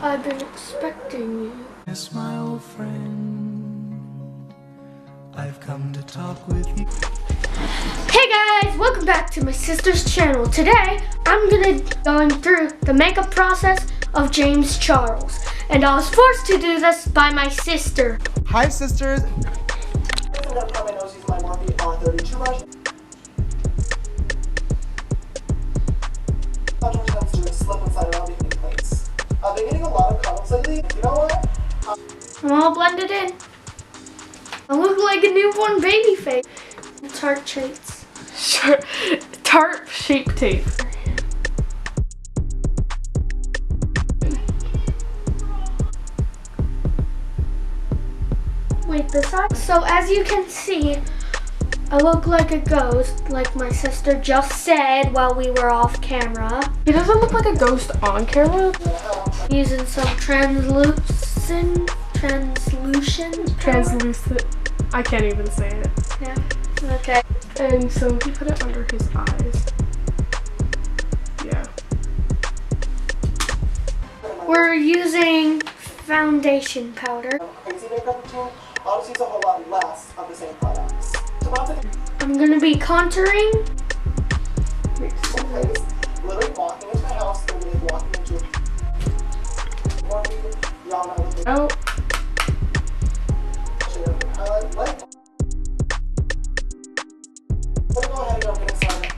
I've been expecting you. Yes, my old friend, I've come to talk with you. Hey guys, welcome back to my sister's channel. Today, I'm gonna going through the makeup process of James Charles. And I was forced to do this by my sister. Hi sisters. I'm gonna put my nose using my Morphe 32 brush. Sometimes tends to slip inside around between plates. I've been getting a lot of comments lately. You know what? I'm all blended in. I look like a newborn baby face. Tart traits. Sure. Tart shape tape. Wait, this side? So as you can see, I look like a ghost, like my sister just said while we were off camera. He doesn't look like a ghost on camera. Using some translucent. I can't even say it. Yeah. Okay. And so he put it under his eyes. Yeah. We're using foundation powder. Crazy makeup routine. I'll just use a whole lot less of the same products. I'm gonna be contouring. Literally walking into my house, literally walking into a Oh. Go ahead and go get started.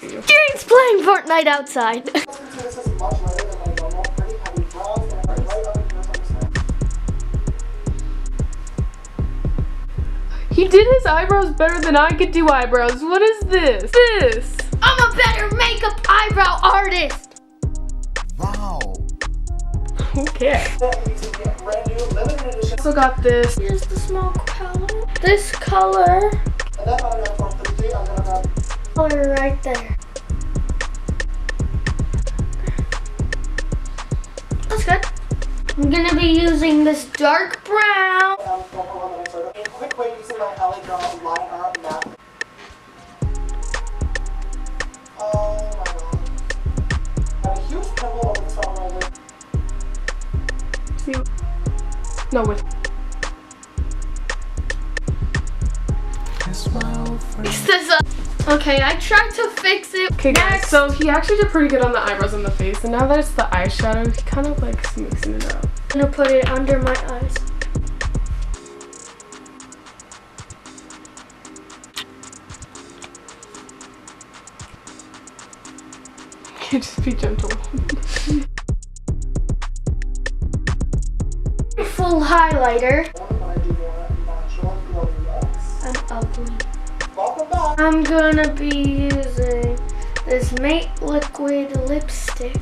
James playing Fortnite outside. This is much lighter than my normal pretty heavy brows and right up against my skin. He did his eyebrows better than I could do eyebrows. What is this? I'm a better makeup eyebrow artist. Wow. Okay. Brand new limited edition. Also got this. Here's the small color. This color. And then I'm gonna for 3, I'm gonna grab Color right there. That's good. I'm gonna be using this dark brown. a quick way using my LA Girl line art map. Oh my god. I have a huge pimple over this one right there. See? No, wait. Yes, my old friend. Fix this up. Okay, I tried to fix it. Okay guys, Next. so he actually did pretty good on the eyebrows and the face, and now that it's the eyeshadow, he kind of like mixing it up. I'm gonna put it under my eyes. Okay, just be gentle. Full highlighter. When I do more natural glowing looks. I'm ugly. Welcome back. I'm gonna be using this matte liquid lipstick.